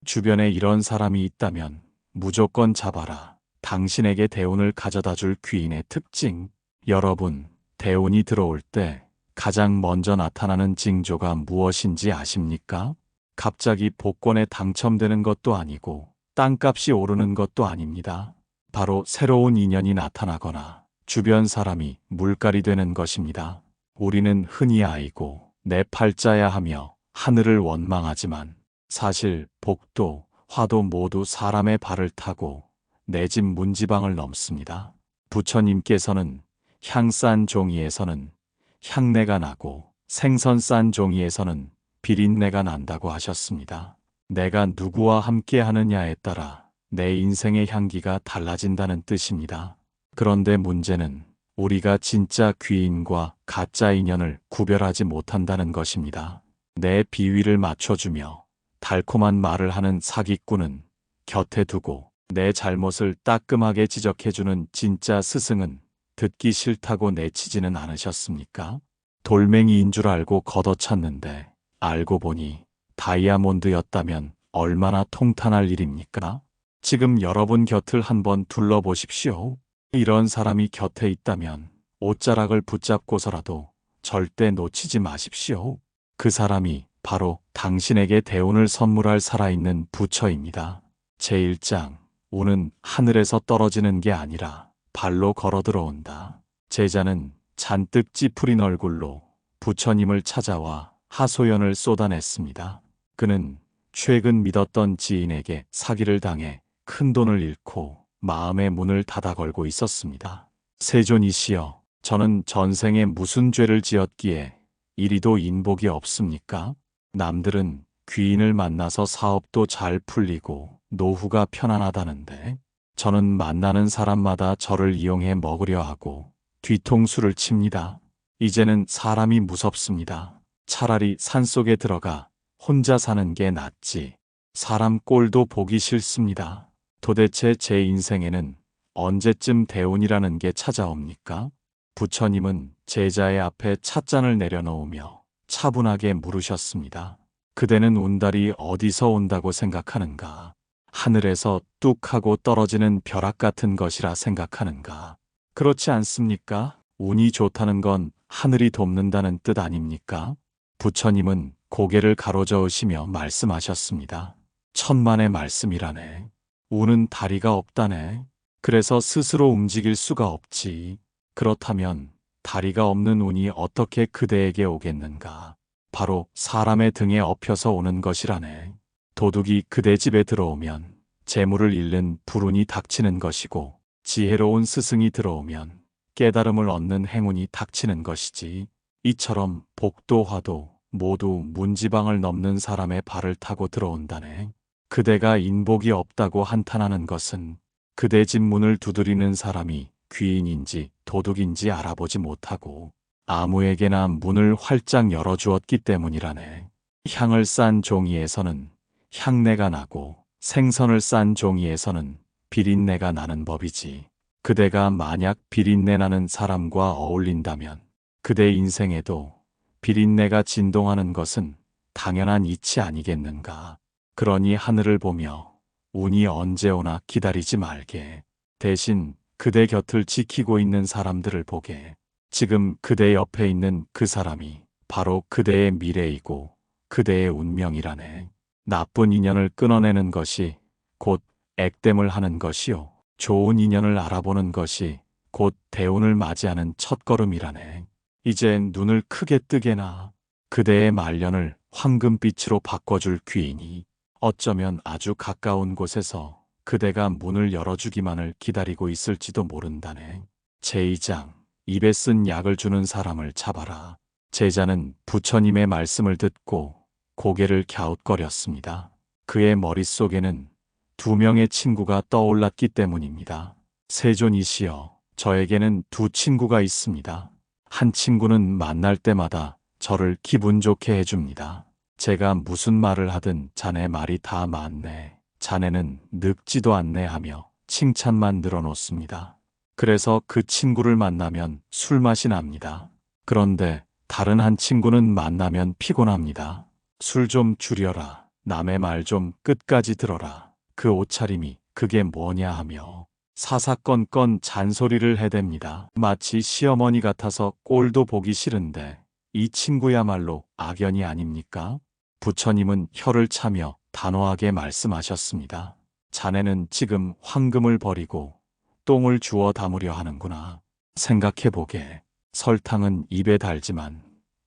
주변에 이런 사람이 있다면 무조건 잡아라. 당신에게 대운을 가져다 줄 귀인의 특징. 여러분, 대운이 들어올 때 가장 먼저 나타나는 징조가 무엇인지 아십니까? 갑자기 복권에 당첨되는 것도 아니고 땅값이 오르는 것도 아닙니다. 바로 새로운 인연이 나타나거나 주변 사람이 물갈이 되는 것입니다. 우리는 흔히 아이고 내 팔자야 하며 하늘을 원망하지만 사실 복도, 화도 모두 사람의 발을 타고 내 집 문지방을 넘습니다. 부처님께서는 향 싼 종이에서는 향내가 나고 생선 싼 종이에서는 비린내가 난다고 하셨습니다. 내가 누구와 함께 하느냐에 따라 내 인생의 향기가 달라진다는 뜻입니다. 그런데 문제는 우리가 진짜 귀인과 가짜 인연을 구별하지 못한다는 것입니다. 내 비위를 맞춰주며 달콤한 말을 하는 사기꾼은 곁에 두고 내 잘못을 따끔하게 지적해주는 진짜 스승은 듣기 싫다고 내치지는 않으셨습니까? 돌멩이인 줄 알고 걷어찼는데 알고 보니 다이아몬드였다면 얼마나 통탄할 일입니까? 지금 여러분 곁을 한번 둘러보십시오. 이런 사람이 곁에 있다면 옷자락을 붙잡고서라도 절대 놓치지 마십시오. 그 사람이 바로 당신에게 대운을 선물할 살아있는 부처입니다. 제1장, 운은 하늘에서 떨어지는 게 아니라 발로 걸어 들어온다. 제자는 잔뜩 찌푸린 얼굴로 부처님을 찾아와 하소연을 쏟아냈습니다. 그는 최근 믿었던 지인에게 사기를 당해 큰돈을 잃고 마음의 문을 닫아 걸고 있었습니다. 세존이시여, 저는 전생에 무슨 죄를 지었기에 이리도 인복이 없습니까? 남들은 귀인을 만나서 사업도 잘 풀리고 노후가 편안하다는데 저는 만나는 사람마다 저를 이용해 먹으려 하고 뒤통수를 칩니다. 이제는 사람이 무섭습니다. 차라리 산속에 들어가 혼자 사는 게 낫지. 사람 꼴도 보기 싫습니다. 도대체 제 인생에는 언제쯤 대운이라는 게 찾아옵니까? 부처님은 제자의 앞에 찻잔을 내려놓으며 차분하게 물으셨습니다. 그대는 운달이 어디서 온다고 생각하는가? 하늘에서 뚝 하고 떨어지는 벼락 같은 것이라 생각하는가? 그렇지 않습니까? 운이 좋다는 건 하늘이 돕는다는 뜻 아닙니까? 부처님은 고개를 가로저으시며 말씀하셨습니다. 천만의 말씀이라네. 운은 다리가 없다네. 그래서 스스로 움직일 수가 없지. 그렇다면 다리가 없는 운이 어떻게 그대에게 오겠는가? 바로 사람의 등에 엎여서 오는 것이라네. 도둑이 그대 집에 들어오면 재물을 잃는 불운이 닥치는 것이고 지혜로운 스승이 들어오면 깨달음을 얻는 행운이 닥치는 것이지. 이처럼 복도 화도 모두 문지방을 넘는 사람의 발을 타고 들어온다네. 그대가 인복이 없다고 한탄하는 것은 그대 집 문을 두드리는 사람이 귀인인지 도둑인지 알아보지 못하고 아무에게나 문을 활짝 열어주었기 때문이라네. 향을 싼 종이에서는 향내가 나고 생선을 싼 종이에서는 비린내가 나는 법이지. 그대가 만약 비린내 나는 사람과 어울린다면 그대 인생에도 비린내가 진동하는 것은 당연한 이치 아니겠는가. 그러니 하늘을 보며 운이 언제 오나 기다리지 말게. 대신 그대 곁을 지키고 있는 사람들을 보게. 지금 그대 옆에 있는 그 사람이 바로 그대의 미래이고 그대의 운명이라네. 나쁜 인연을 끊어내는 것이 곧 액땜을 하는 것이요. 좋은 인연을 알아보는 것이 곧 대운을 맞이하는 첫걸음이라네. 이제 눈을 크게 뜨게나. 그대의 말년을 황금빛으로 바꿔줄 귀인이 어쩌면 아주 가까운 곳에서 그대가 문을 열어주기만을 기다리고 있을지도 모른다네. 제2장, 입에 쓴 약을 주는 사람을 잡아라. 제자는 부처님의 말씀을 듣고 고개를 갸웃거렸습니다. 그의 머릿속에는 두 명의 친구가 떠올랐기 때문입니다. 세존이시여, 저에게는 두 친구가 있습니다. 한 친구는 만날 때마다 저를 기분 좋게 해줍니다. 제가 무슨 말을 하든 자네 말이 다 맞네. 자네는 늙지도 않네 하며 칭찬만 늘어놓습니다. 그래서 그 친구를 만나면 술맛이 납니다. 그런데 다른 한 친구는 만나면 피곤합니다. 술 좀 줄여라. 남의 말 좀 끝까지 들어라. 그 옷차림이 그게 뭐냐 하며 사사건건 잔소리를 해댑니다. 마치 시어머니 같아서 꼴도 보기 싫은데 이 친구야말로 악연이 아닙니까? 부처님은 혀를 차며 단호하게 말씀하셨습니다. 자네는 지금 황금을 버리고 똥을 주워 담으려 하는구나. 생각해보게. 설탕은 입에 달지만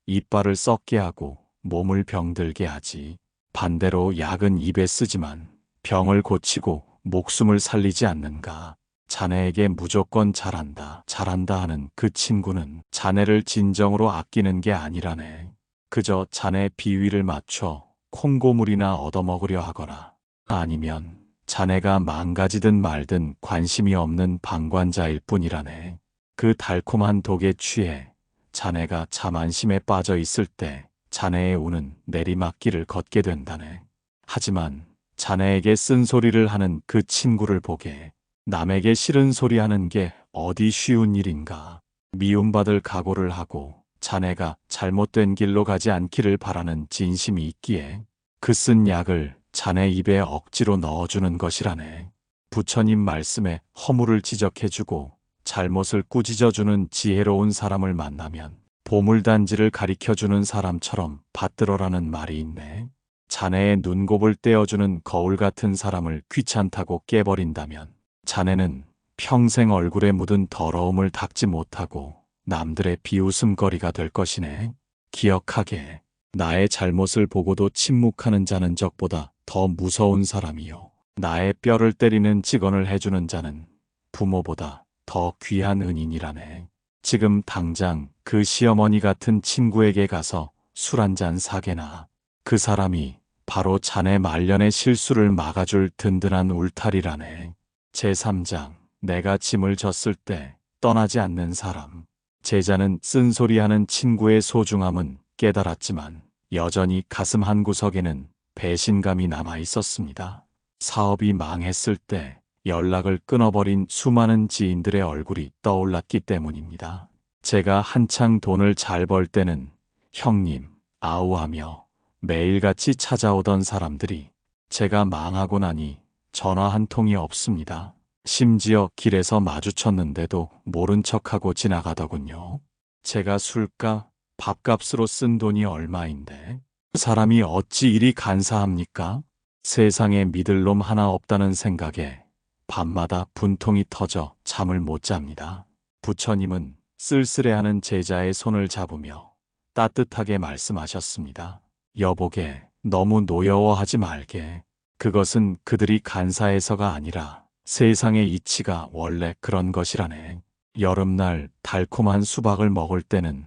이빨을 썩게 하고 몸을 병들게 하지. 반대로 약은 입에 쓰지만 병을 고치고 목숨을 살리지 않는가. 자네에게 무조건 잘한다, 잘한다 하는 그 친구는 자네를 진정으로 아끼는 게 아니라네. 그저 자네 비위를 맞춰 콩고물이나 얻어먹으려 하거나 아니면 자네가 망가지든 말든 관심이 없는 방관자일 뿐이라네. 그 달콤한 독에 취해 자네가 자만심에 빠져 있을 때 자네의 운은 내리막길을 걷게 된다네. 하지만 자네에게 쓴소리를 하는 그 친구를 보게 남에게 싫은 소리 하는 게 어디 쉬운 일인가. 미움받을 각오를 하고 자네가 잘못된 길로 가지 않기를 바라는 진심이 있기에 그 쓴 약을 자네 입에 억지로 넣어주는 것이라네. 부처님 말씀에 허물을 지적해주고 잘못을 꾸짖어주는 지혜로운 사람을 만나면 보물단지를 가리켜주는 사람처럼 받들어라는 말이 있네. 자네의 눈곱을 떼어주는 거울 같은 사람을 귀찮다고 깨버린다면 자네는 평생 얼굴에 묻은 더러움을 닦지 못하고 남들의 비웃음거리가 될 것이네. 기억하게. 나의 잘못을 보고도 침묵하는 자는 적보다 더 무서운 사람이요. 나의 뼈를 때리는 직언을 해주는 자는 부모보다 더 귀한 은인이라네. 지금 당장 그 시어머니 같은 친구에게 가서 술 한 잔 사게나. 그 사람이 바로 자네 말년의 실수를 막아줄 든든한 울타리라네. 제3장. 내가 짐을 졌을 때 떠나지 않는 사람. 제자는 쓴소리하는 친구의 소중함은 깨달았지만 여전히 가슴 한구석에는 배신감이 남아 있었습니다. 사업이 망했을 때 연락을 끊어버린 수많은 지인들의 얼굴이 떠올랐기 때문입니다. 제가 한창 돈을 잘 벌 때는 형님, 아우하며 매일같이 찾아오던 사람들이 제가 망하고 나니 전화 한 통이 없습니다. 심지어 길에서 마주쳤는데도 모른 척하고 지나가더군요. 제가 술값, 밥값으로 쓴 돈이 얼마인데 사람이 어찌 이리 간사합니까? 세상에 믿을 놈 하나 없다는 생각에 밤마다 분통이 터져 잠을 못 잡니다. 부처님은 쓸쓸해하는 제자의 손을 잡으며 따뜻하게 말씀하셨습니다. 여보게, 너무 노여워하지 말게. 그것은 그들이 간사해서가 아니라 세상의 이치가 원래 그런 것이라네. 여름날 달콤한 수박을 먹을 때는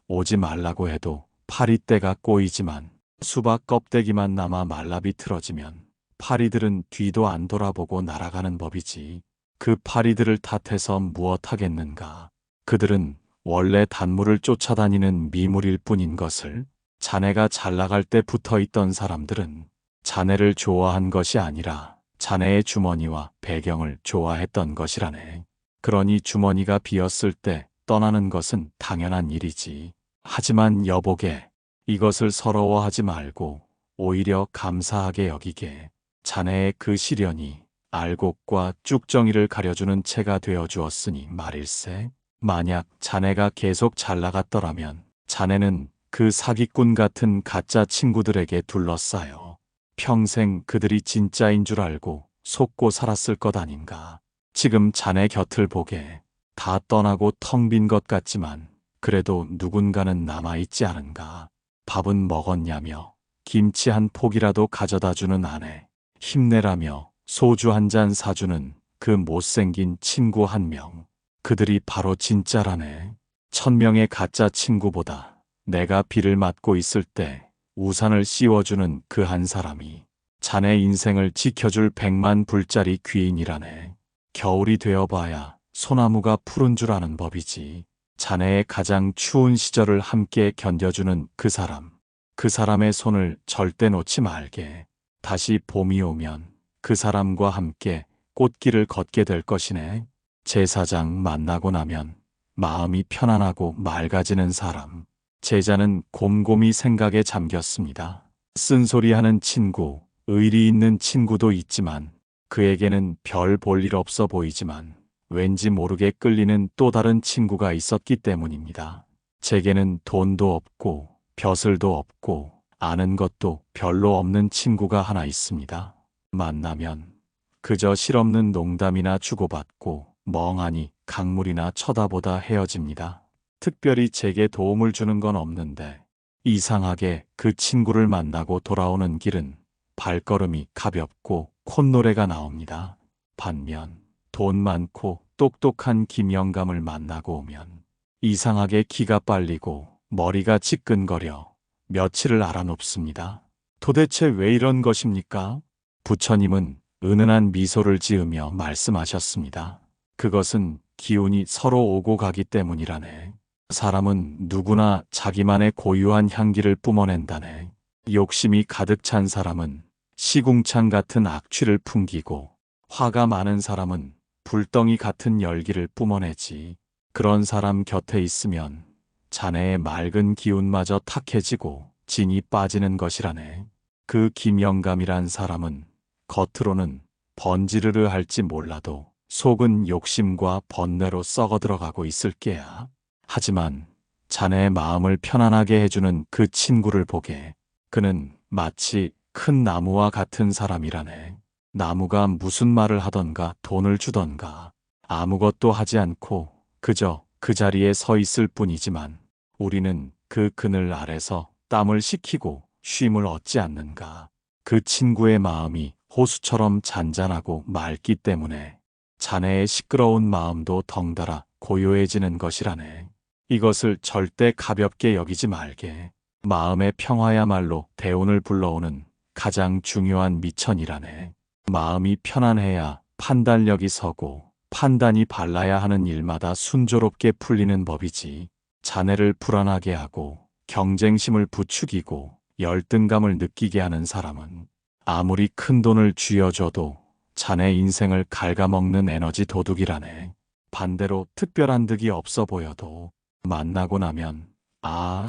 오지 말라고 해도 파리떼가 꼬이지만 수박 껍데기만 남아 말라 비틀어지면 파리들은 뒤도 안 돌아보고 날아가는 법이지. 그 파리들을 탓해서 무엇하겠는가. 그들은 원래 단물을 쫓아다니는 미물일 뿐인 것을. 자네가 잘 나갈 때 붙어있던 사람들은 자네를 좋아한 것이 아니라 자네의 주머니와 배경을 좋아했던 것이라네. 그러니 주머니가 비었을 때 떠나는 것은 당연한 일이지. 하지만 여보게, 이것을 서러워하지 말고 오히려 감사하게 여기게. 자네의 그 시련이 알곡과 쭉정이를 가려주는 채가 되어 주었으니 말일세. 만약 자네가 계속 잘 나갔더라면 자네는 그 사기꾼 같은 가짜 친구들에게 둘러싸여 평생 그들이 진짜인 줄 알고 속고 살았을 것 아닌가. 지금 자네 곁을 보게. 다 떠나고 텅 빈 것 같지만 그래도 누군가는 남아있지 않은가. 밥은 먹었냐며 김치 한 포기라도 가져다 주는 아내, 힘내라며 소주 한 잔 사주는 그 못생긴 친구 한 명. 그들이 바로 진짜라네. 1000명의 가짜 친구보다 내가 비를 맞고 있을 때 우산을 씌워주는 그 한 사람이 자네 인생을 지켜줄 100만 불짜리 귀인이라네. 겨울이 되어봐야 소나무가 푸른 줄 아는 법이지. 자네의 가장 추운 시절을 함께 견뎌주는 그 사람. 그 사람의 손을 절대 놓지 말게. 다시 봄이 오면 그 사람과 함께 꽃길을 걷게 될 것이네. 제사장 만나고 나면 마음이 편안하고 맑아지는 사람. 제자는 곰곰이 생각에 잠겼습니다. 쓴소리하는 친구, 의리 있는 친구도 있지만 그에게는 별 볼 일 없어 보이지만 왠지 모르게 끌리는 또 다른 친구가 있었기 때문입니다. 제게는 돈도 없고 벼슬도 없고 아는 것도 별로 없는 친구가 하나 있습니다. 만나면 그저 실없는 농담이나 주고받고 멍하니 강물이나 쳐다보다 헤어집니다. 특별히 제게 도움을 주는 건 없는데 이상하게 그 친구를 만나고 돌아오는 길은 발걸음이 가볍고 콧노래가 나옵니다. 반면 돈 많고 똑똑한 김영감을 만나고 오면 이상하게 기가 빨리고 머리가 지끈거려 며칠을 알아눕습니다. 도대체 왜 이런 것입니까? 부처님은 은은한 미소를 지으며 말씀하셨습니다. 그것은 기운이 서로 오고 가기 때문이라네. 사람은 누구나 자기만의 고유한 향기를 뿜어낸다네. 욕심이 가득 찬 사람은 시궁창 같은 악취를 풍기고 화가 많은 사람은 불덩이 같은 열기를 뿜어내지. 그런 사람 곁에 있으면 자네의 맑은 기운마저 탁해지고 진이 빠지는 것이라네. 그 김영감이란 사람은 겉으로는 번지르르 할지 몰라도 속은 욕심과 번뇌로 썩어 들어가고 있을 게야. 하지만 자네의 마음을 편안하게 해주는 그 친구를 보게 그는 마치 큰 나무와 같은 사람이라네. 나무가 무슨 말을 하던가 돈을 주던가 아무것도 하지 않고 그저 그 자리에 서 있을 뿐이지만 우리는 그 그늘 아래서 땀을 식히고 쉼을 얻지 않는가. 그 친구의 마음이 호수처럼 잔잔하고 맑기 때문에 자네의 시끄러운 마음도 덩달아 고요해지는 것이라네. 이것을 절대 가볍게 여기지 말게. 마음의 평화야말로 대운을 불러오는 가장 중요한 미천이라네. 마음이 편안해야 판단력이 서고 판단이 발라야 하는 일마다 순조롭게 풀리는 법이지. 자네를 불안하게 하고 경쟁심을 부추기고 열등감을 느끼게 하는 사람은 아무리 큰 돈을 쥐어줘도 자네 인생을 갉아먹는 에너지 도둑이라네. 반대로 특별한 득이 없어 보여도 만나고 나면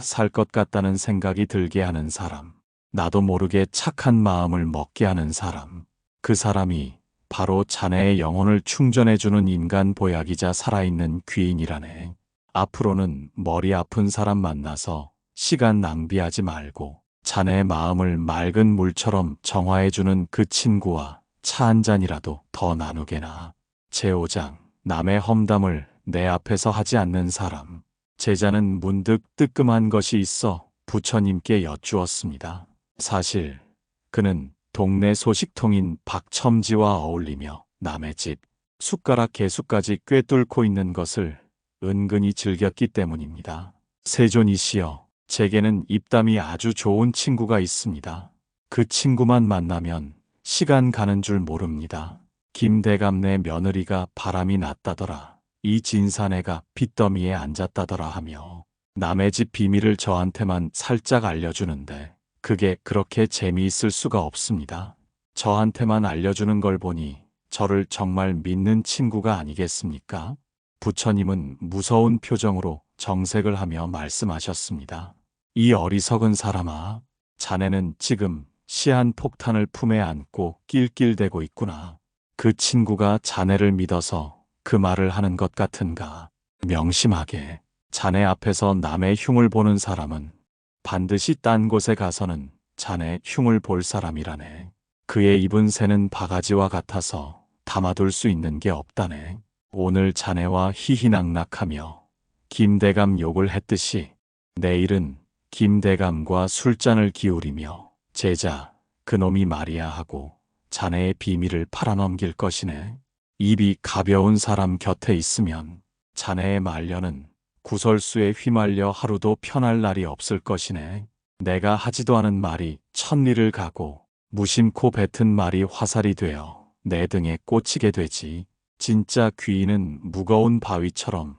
살 것 같다는 생각이 들게 하는 사람, 나도 모르게 착한 마음을 먹게 하는 사람, 그 사람이 바로 자네의 영혼을 충전해주는 인간 보약이자 살아있는 귀인이라네. 앞으로는 머리 아픈 사람 만나서 시간 낭비하지 말고 자네의 마음을 맑은 물처럼 정화해주는 그 친구와 차 한 잔이라도 더 나누게나. 제5장 남의 험담을 내 앞에서 하지 않는 사람. 제자는 문득 뜨끔한 것이 있어 부처님께 여쭈었습니다. 사실 그는 동네 소식통인 박첨지와 어울리며 남의 집 숟가락 개수까지 꿰뚫고 있는 것을 은근히 즐겼기 때문입니다. 세존이시여, 제게는 입담이 아주 좋은 친구가 있습니다. 그 친구만 만나면 시간 가는 줄 모릅니다. 김대감네 며느리가 바람이 났다더라. 이 진사내가 빚더미에 앉았다더라 하며 남의 집 비밀을 저한테만 살짝 알려주는데 그게 그렇게 재미있을 수가 없습니다. 저한테만 알려주는 걸 보니 저를 정말 믿는 친구가 아니겠습니까? 부처님은 무서운 표정으로 정색을 하며 말씀하셨습니다. 이 어리석은 사람아, 자네는 지금 시한폭탄을 품에 안고 낄낄대고 있구나. 그 친구가 자네를 믿어서 그 말을 하는 것 같은가. 명심하게. 자네 앞에서 남의 흉을 보는 사람은 반드시 딴 곳에 가서는 자네 흉을 볼 사람이라네. 그의 입은 새는 바가지와 같아서 담아둘 수 있는 게 없다네. 오늘 자네와 희희낙낙하며 김대감 욕을 했듯이 내일은 김대감과 술잔을 기울이며 제자, 그놈이 말이야 하고 자네의 비밀을 팔아넘길 것이네. 입이 가벼운 사람 곁에 있으면 자네의 말년은 구설수에 휘말려 하루도 편할 날이 없을 것이네. 내가 하지도 않은 말이 천리를 가고 무심코 뱉은 말이 화살이 되어 내 등에 꽂히게 되지. 진짜 귀인은 무거운 바위처럼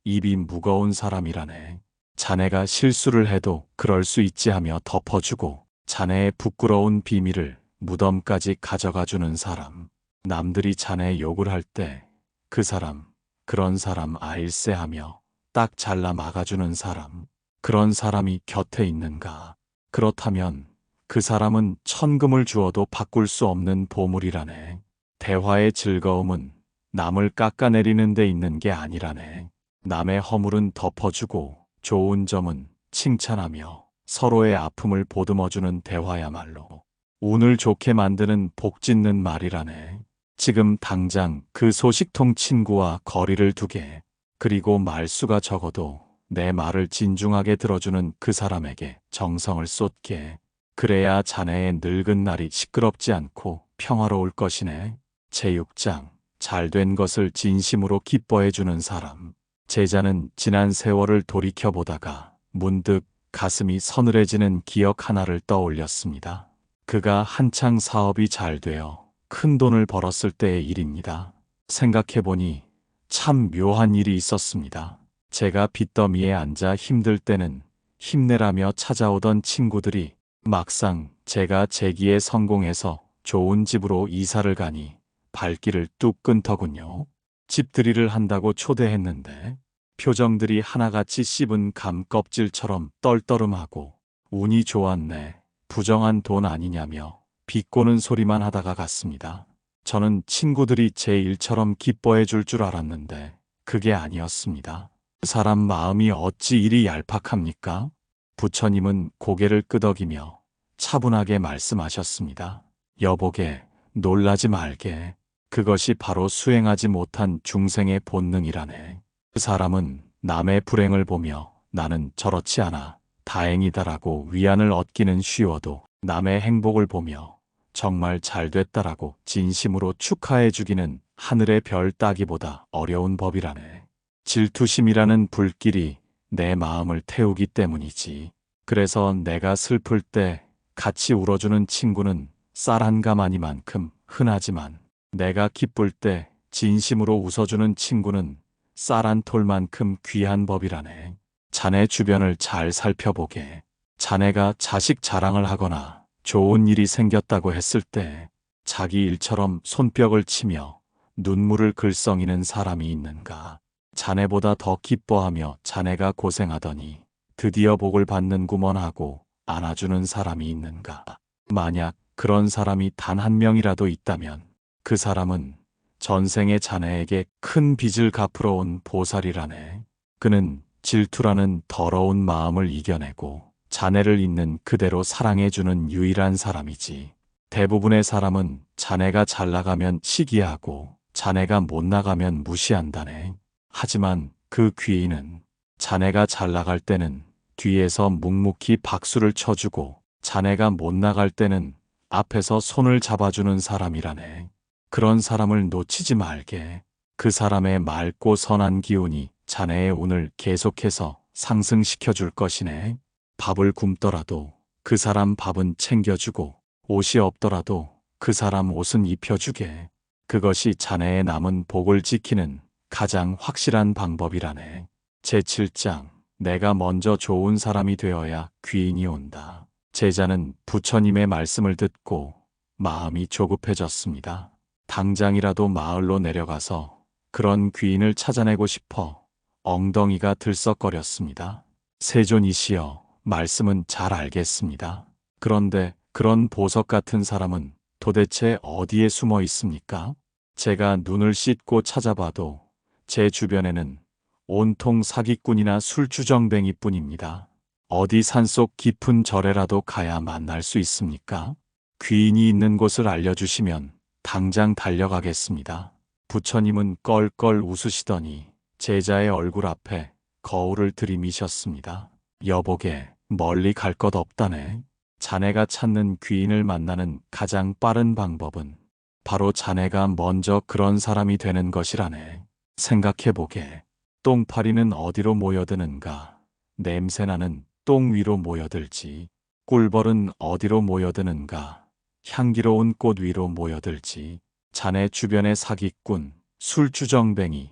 입이 무거운 사람이라네. 자네가 실수를 해도 그럴 수 있지 하며 덮어주고 자네의 부끄러운 비밀을 무덤까지 가져가주는 사람. 남들이 자네 욕을 할 때 그 사람, 그런 사람 아일세 하며 딱 잘라 막아주는 사람. 그런 사람이 곁에 있는가? 그렇다면 그 사람은 천금을 주어도 바꿀 수 없는 보물이라네. 대화의 즐거움은 남을 깎아내리는 데 있는 게 아니라네. 남의 허물은 덮어주고 좋은 점은 칭찬하며 서로의 아픔을 보듬어주는 대화야말로 운을 좋게 만드는 복 짓는 말이라네. 지금 당장 그 소식통 친구와 거리를 두게. 그리고 말수가 적어도 내 말을 진중하게 들어주는 그 사람에게 정성을 쏟게. 그래야 자네의 늙은 날이 시끄럽지 않고 평화로울 것이네. 제6장 잘된 것을 진심으로 기뻐해 주는 사람. 제자는 지난 세월을 돌이켜보다가 문득 가슴이 서늘해지는 기억 하나를 떠올렸습니다. 그가 한창 사업이 잘 되어 큰 돈을 벌었을 때의 일입니다. 생각해보니 참 묘한 일이 있었습니다. 제가 빚더미에 앉아 힘들 때는 힘내라며 찾아오던 친구들이 막상 제가 재기에 성공해서 좋은 집으로 이사를 가니 발길을 뚝 끊더군요. 집들이를 한다고 초대했는데 표정들이 하나같이 씹은 감 껍질처럼 떨떠름하고 운이 좋았네, 부정한 돈 아니냐며 비꼬는 소리만 하다가 갔습니다. 저는 친구들이 제 일처럼 기뻐해 줄 줄 알았는데 그게 아니었습니다. 사람 마음이 어찌 이리 얄팍합니까? 부처님은 고개를 끄덕이며 차분하게 말씀하셨습니다. 여보게, 놀라지 말게. 그것이 바로 수행하지 못한 중생의 본능이라네. 그 사람은 남의 불행을 보며 나는 저렇지 않아 다행이다라고 위안을 얻기는 쉬워도 남의 행복을 보며 정말 잘 됐다라고 진심으로 축하해 주기는 하늘의 별 따기보다 어려운 법이라네. 질투심이라는 불길이 내 마음을 태우기 때문이지. 그래서 내가 슬플 때 같이 울어주는 친구는 쌀 한 가마니만큼 흔하지만 내가 기쁠 때 진심으로 웃어주는 친구는 쌀 한 톨만큼 귀한 법이라네. 자네 주변을 잘 살펴보게. 자네가 자식 자랑을 하거나 좋은 일이 생겼다고 했을 때 자기 일처럼 손뼉을 치며 눈물을 글썽이는 사람이 있는가? 자네보다 더 기뻐하며 자네가 고생하더니 드디어 복을 받는구먼 하고 안아주는 사람이 있는가? 만약 그런 사람이 단 한 명이라도 있다면 그 사람은 전생에 자네에게 큰 빚을 갚으러 온 보살이라네. 그는 질투라는 더러운 마음을 이겨내고 자네를 있는 그대로 사랑해주는 유일한 사람이지. 대부분의 사람은 자네가 잘 나가면 시기하고 자네가 못 나가면 무시한다네. 하지만 그 귀인은 자네가 잘 나갈 때는 뒤에서 묵묵히 박수를 쳐주고 자네가 못 나갈 때는 앞에서 손을 잡아주는 사람이라네. 그런 사람을 놓치지 말게. 그 사람의 맑고 선한 기운이 자네의 운을 계속해서 상승시켜 줄 것이네. 밥을 굶더라도 그 사람 밥은 챙겨주고 옷이 없더라도 그 사람 옷은 입혀주게. 그것이 자네의 남은 복을 지키는 가장 확실한 방법이라네. 제7장 내가 먼저 좋은 사람이 되어야 귀인이 온다. 제자는 부처님의 말씀을 듣고 마음이 조급해졌습니다. 당장이라도 마을로 내려가서 그런 귀인을 찾아내고 싶어 엉덩이가 들썩거렸습니다. 세존이시여, 말씀은 잘 알겠습니다. 그런데 그런 보석 같은 사람은 도대체 어디에 숨어 있습니까? 제가 눈을 씻고 찾아봐도 제 주변에는 온통 사기꾼이나 술주정뱅이뿐입니다. 어디 산속 깊은 절에라도 가야 만날 수 있습니까? 귀인이 있는 곳을 알려주시면 당장 달려가겠습니다. 부처님은 껄껄 웃으시더니 제자의 얼굴 앞에 거울을 들이미셨습니다. 여보게, 멀리 갈 것 없다네. 자네가 찾는 귀인을 만나는 가장 빠른 방법은 바로 자네가 먼저 그런 사람이 되는 것이라네. 생각해보게. 똥파리는 어디로 모여드는가? 냄새나는 똥 위로 모여들지. 꿀벌은 어디로 모여드는가? 향기로운 꽃 위로 모여들지. 자네 주변의 사기꾼, 술주정뱅이,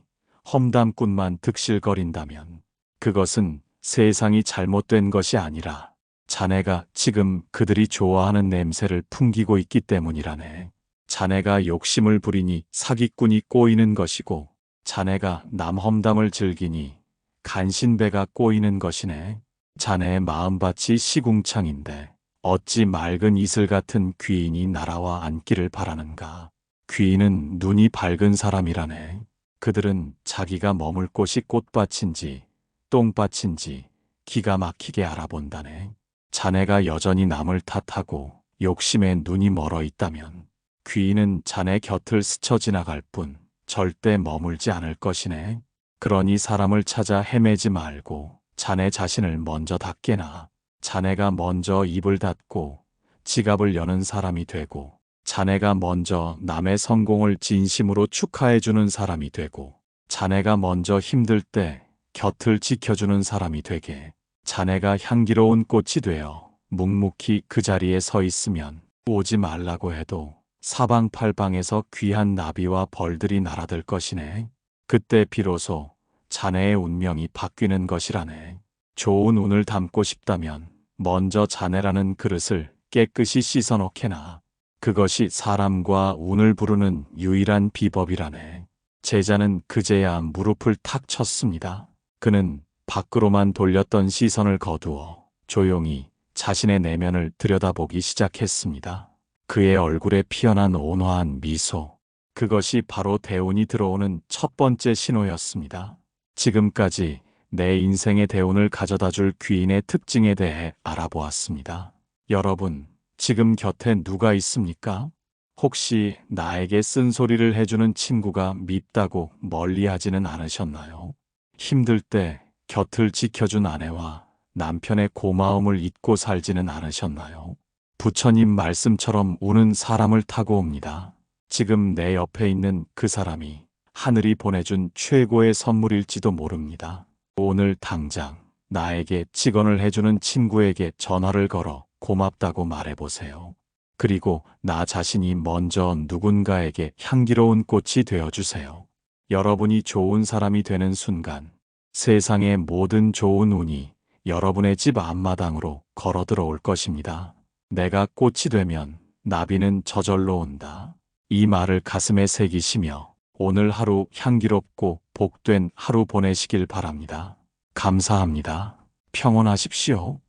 험담꾼만 득실거린다면 그것은 세상이 잘못된 것이 아니라 자네가 지금 그들이 좋아하는 냄새를 풍기고 있기 때문이라네. 자네가 욕심을 부리니 사기꾼이 꼬이는 것이고 자네가 남 험담을 즐기니 간신배가 꼬이는 것이네. 자네의 마음밭이 시궁창인데 어찌 맑은 이슬 같은 귀인이 날아와 앉기를 바라는가. 귀인은 눈이 밝은 사람이라네. 그들은 자기가 머물 곳이 꽃밭인지 똥밭인지 기가 막히게 알아본다네. 자네가 여전히 남을 탓하고 욕심에 눈이 멀어 있다면 귀인은 자네 곁을 스쳐 지나갈 뿐 절대 머물지 않을 것이네. 그러니 사람을 찾아 헤매지 말고 자네 자신을 먼저 닫게나. 자네가 먼저 입을 닫고 지갑을 여는 사람이 되고, 자네가 먼저 남의 성공을 진심으로 축하해주는 사람이 되고, 자네가 먼저 힘들 때 곁을 지켜주는 사람이 되게, 자네가 향기로운 꽃이 되어 묵묵히 그 자리에 서 있으면 오지 말라고 해도 사방팔방에서 귀한 나비와 벌들이 날아들 것이네. 그때 비로소 자네의 운명이 바뀌는 것이라네. 좋은 운을 담고 싶다면 먼저 자네라는 그릇을 깨끗이 씻어 놓게나. 그것이 사람과 운을 부르는 유일한 비법이라네. 제자는 그제야 무릎을 탁 쳤습니다. 그는 밖으로만 돌렸던 시선을 거두어 조용히 자신의 내면을 들여다보기 시작했습니다. 그의 얼굴에 피어난 온화한 미소, 그것이 바로 대운이 들어오는 첫 번째 신호였습니다. 지금까지 내 인생의 대운을 가져다 줄 귀인의 특징에 대해 알아보았습니다. 여러분, 지금 곁에 누가 있습니까? 혹시 나에게 쓴소리를 해주는 친구가 밉다고 멀리하지는 않으셨나요? 힘들 때 곁을 지켜준 아내와 남편의 고마움을 잊고 살지는 않으셨나요? 부처님 말씀처럼 운은 사람을 타고 옵니다. 지금 내 옆에 있는 그 사람이 하늘이 보내준 최고의 선물일지도 모릅니다. 오늘 당장 나에게 직언을 해주는 친구에게 전화를 걸어 고맙다고 말해보세요. 그리고 나 자신이 먼저 누군가에게 향기로운 꽃이 되어주세요. 여러분이 좋은 사람이 되는 순간 세상의 모든 좋은 운이 여러분의 집 앞마당으로 걸어 들어올 것입니다. 내가 꽃이 되면 나비는 저절로 온다. 이 말을 가슴에 새기시며 오늘 하루 향기롭고 복된 하루 보내시길 바랍니다. 감사합니다. 평온하십시오.